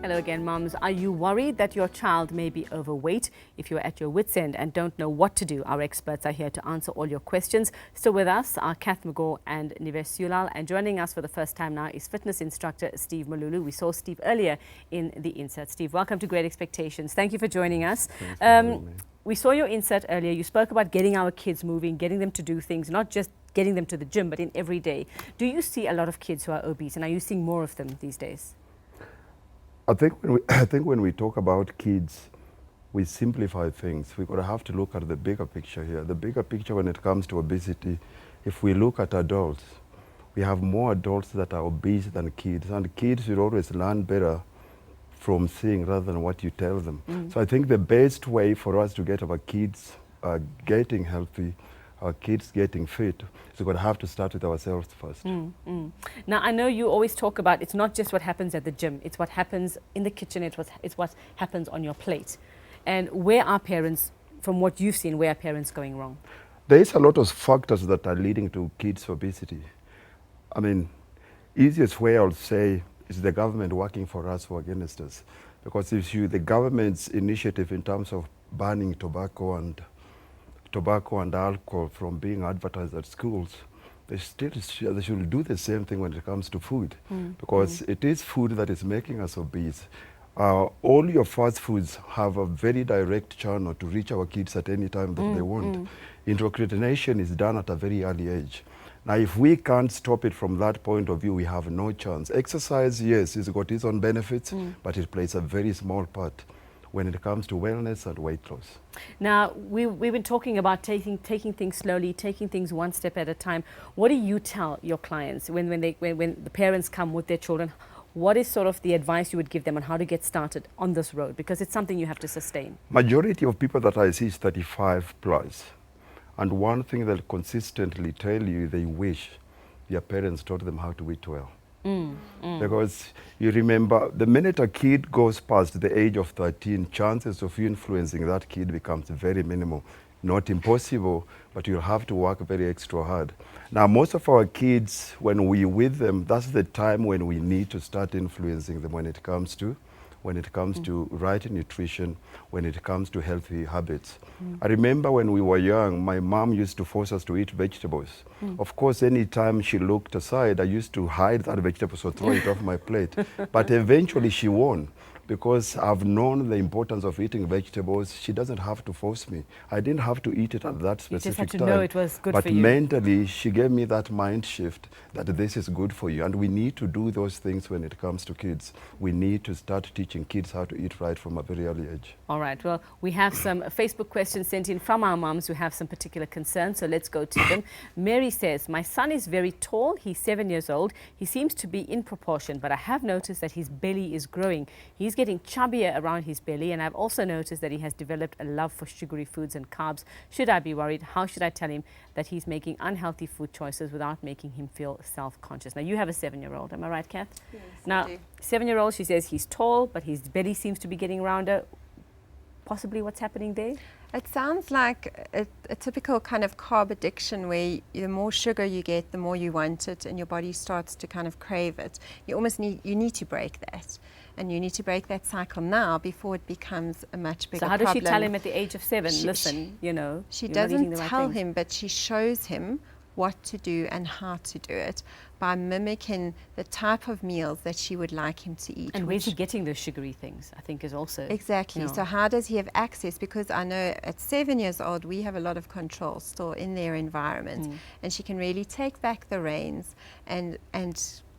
Hello again, moms. Are you worried that your child may be overweight? If you're at your wit's end and don't know what to do, our experts are here to answer all your questions. Still with us are Kath McGaw and Nivesh Sulal, and joining us for the first time now is fitness instructor Steve Mululu. We saw Steve earlier in the insert. Steve, welcome to Great Expectations. Thank you for joining us. We saw your insert earlier. You spoke about getting our kids moving, getting them to do things, not just getting them to the gym, but in every day. Do you see a lot of kids who are obese, and are you seeing more of them these days? I think when we talk about kids, we simplify things. We're going to have to look at the bigger picture here. The bigger picture when it comes to obesity, if we look at adults, we have more adults that are obese than kids. And kids will always learn better from seeing rather than what you tell them. So I think the best way for us to get our kids getting healthy, our kids getting fit, is we're going to have to start with ourselves first. Now, I know you always talk about it's not just what happens at the gym, it's what happens in the kitchen, it's what happens on your plate. And where are parents, from what you've seen, where are parents going wrong? There is a lot of factors that are leading to kids' obesity. I mean, easiest way I would say is the government working for us or against us. Because if the government's initiative in terms of banning tobacco and alcohol from being advertised at schools, they should do the same thing when it comes to food, because it is food that is making us obese. All your fast foods have a very direct channel to reach our kids at any time that they want. Indoctrination is done at a very early age. Now, if we can't stop it from that point of view, we have no chance. Exercise, yes, it's got its own benefits, but it plays a very small part when it comes to wellness and weight loss. Now, we've been talking about taking things slowly, taking things one step at a time. What do you tell your clients when the parents come with their children? What is sort of the advice you would give them on how to get started on this road? Because it's something you have to sustain. Majority of people that I see is 35 plus. And one thing they'll consistently tell you, they wish their parents taught them how to eat well. Because you remember, the minute a kid goes past the age of 13, chances of you influencing that kid becomes very minimal. Not impossible, but you'll have to work very extra hard. Now, most of our kids, when we're with them, that's the time when we need to start influencing them when it comes to right nutrition, when it comes to healthy habits. I remember when we were young, my mom used to force us to eat vegetables. Of course, any time she looked aside, I used to hide that vegetable or throw it off my plate. But eventually she won, because I've known the importance of eating vegetables. She doesn't have to force me. I didn't have to eat it at that specific time. You just had to know it was good for you. But mentally, she gave me that mind shift that this is good for you. And we need to do those things when it comes to kids. We need to start teaching kids how to eat right from a very early age. All right. Well, we have some Facebook questions sent in from our moms who have some particular concerns. So let's go to them. Mary says, my son is very tall. He's 7 years old. He seems to be in proportion, but I have noticed that his belly is growing. He's getting chubbier around his belly, and I've also noticed that he has developed a love for sugary foods and carbs. Should I be worried? How should I tell him that he's making unhealthy food choices without making him feel self-conscious? Now, you have a 7-year-old, am I right, Kath? Yes, now, I do. 7-year-old, she says he's tall, but his belly seems to be getting rounder. Possibly what's happening there? It sounds like a typical kind of carb addiction where the more sugar you get, the more you want it, and your body starts to kind of crave it. You need to break that. And you need to break that cycle now before it becomes a much bigger problem. So how does she tell him at the age of 7, listen, you know, she doesn't tell him, but she shows him what to do and how to do it by mimicking the type of meals that she would like him to eat. And where's he getting those sugary things, I think, is also... Exactly. You know. So how does he have access? Because I know at 7 years old, we have a lot of control still in their environment. And she can really take back the reins and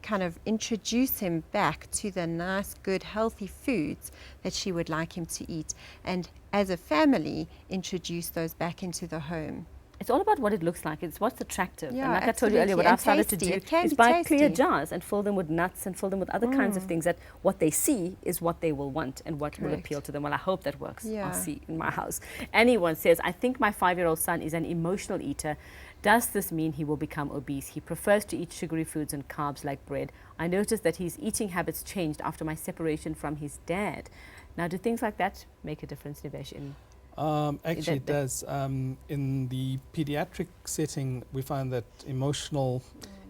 kind of introduce him back to the nice, good, healthy foods that she would like him to eat. And as a family, introduce those back into the home. It's all about what it looks like. It's what's attractive. Yeah, and like I told you earlier, what I've started to do is buy clear jars and fill them with nuts and fill them with other kinds of things that what they see is what they will want and what will appeal to them. Well, I hope that works. Yeah. I'll see in my house. Anyone says, I think my 5-year-old son is an emotional eater. Does this mean he will become obese? He prefers to eat sugary foods and carbs like bread. I noticed that his eating habits changed after my separation from his dad. Now, do things like that make a difference, Nivesh? Actually, it does. In the pediatric setting, we find that emotional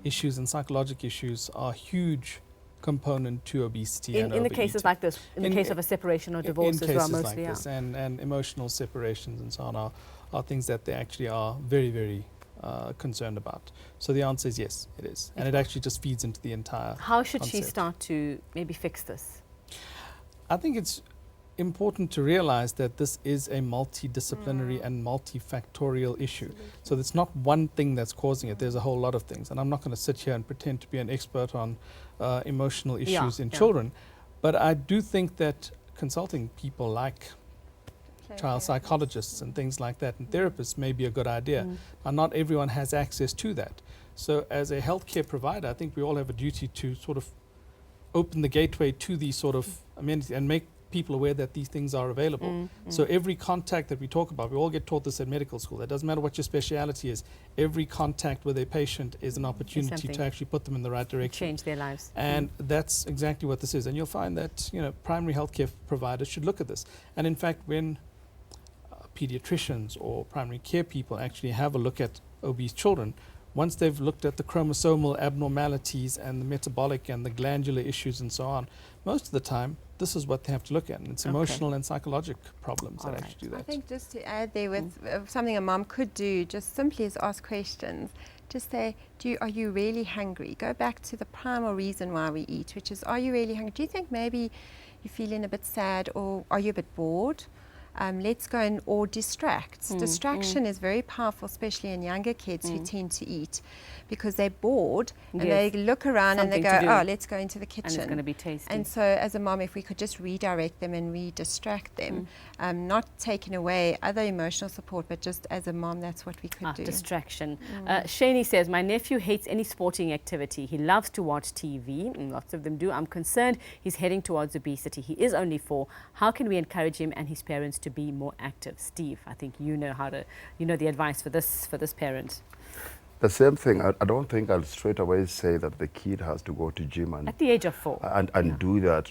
issues and psychological issues are huge component to obesity and in the cases overeating. like this, in the case of a separation or divorce in as well, cases mostly, like this, and emotional separations and so on are things that they actually are very, very concerned about. So the answer is yes, it is. And it actually just feeds into the entire How should she concept. start to maybe fix this? I think it's important to realize that this is a multidisciplinary and multifactorial issue. So it's not one thing that's causing it. There's a whole lot of things. And I'm not going to sit here and pretend to be an expert on emotional issues in children. But I do think that consulting people like child psychologists and things like that and therapists may be a good idea. And not everyone has access to that. So as a healthcare provider, I think we all have a duty to sort of open the gateway to these sort of amenities and make people aware that these things are available. So every contact that we talk about, we all get taught this at medical school. It doesn't matter what your speciality is. Every contact with a patient is an opportunity to actually put them in the right direction. Change their lives. And that's exactly what this is. And you'll find that, you know, primary healthcare providers should look at this. And in fact, when pediatricians or primary care people actually have a look at obese children, once they've looked at the chromosomal abnormalities and the metabolic and the glandular issues and so on, most of the time, this is what they have to look at. And it's emotional and psychologic problems that actually do that. I think just to add there with something a mom could do, just simply is ask questions. Just say, are you really hungry? Go back to the primal reason why we eat, which is, are you really hungry? Do you think maybe you're feeling a bit sad, or are you a bit bored? Let's go or distract. Distraction is very powerful, especially in younger kids who tend to eat because they're bored and they look around and they go, oh, let's go into the kitchen. And it's going to be tasty. And so as a mom, if we could just redirect them and re-distract them, not taking away other emotional support, but just as a mom, that's what we could do. Distraction. Shani says, my nephew hates any sporting activity. He loves to watch TV, and lots of them do. I'm concerned he's heading towards obesity. He is only 4. How can we encourage him and his parents to be more active? Steve, I think you know the advice for this parent. The same thing. I don't think I'll straight away say that the kid has to go to gym and at the age of 4 and do that.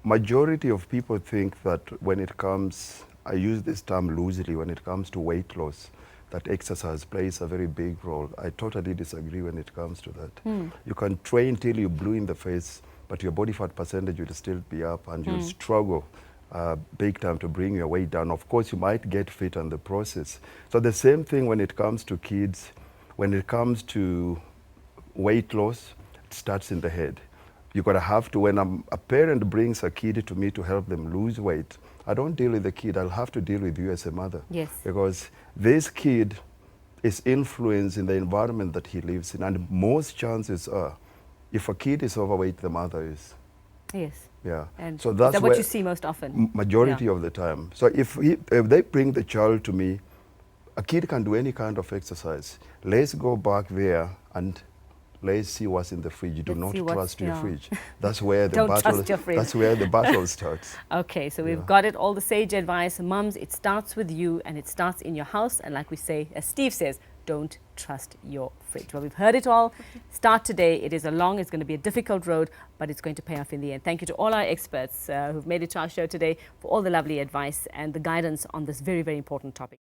Majority of people think that when it comes, I use this term loosely, when it comes to weight loss, that exercise plays a very big role. I totally disagree when it comes to that. You can train till you're blue in the face, but your body fat percentage will still be up and you'll struggle big time to bring your weight down. Of course, you might get fit in the process. So the same thing when it comes to kids, when it comes to weight loss, it starts in the head. You're going to have to, when a parent brings a kid to me to help them lose weight, I don't deal with the kid, I'll have to deal with you as a mother. Yes. Because this kid is influenced in the environment that he lives in, and most chances are, if a kid is overweight, the mother is. Yes. Yeah. And so that's is that what you see most often? Majority of the time. So if they bring the child to me, a kid can do any kind of exercise. Let's go back there and let's see what's in the fridge. Do not trust your fridge. That's where the battle. That's where the battle starts. Okay, so we've got it. All the sage advice, mums. It starts with you, and it starts in your house. And like we say, as Steve says, don't trust your fridge. Well, we've heard it all. Start today. It is it's going to be a difficult road, but it's going to pay off in the end. Thank you to all our experts who've made it to our show today for all the lovely advice and the guidance on this very, very important topic.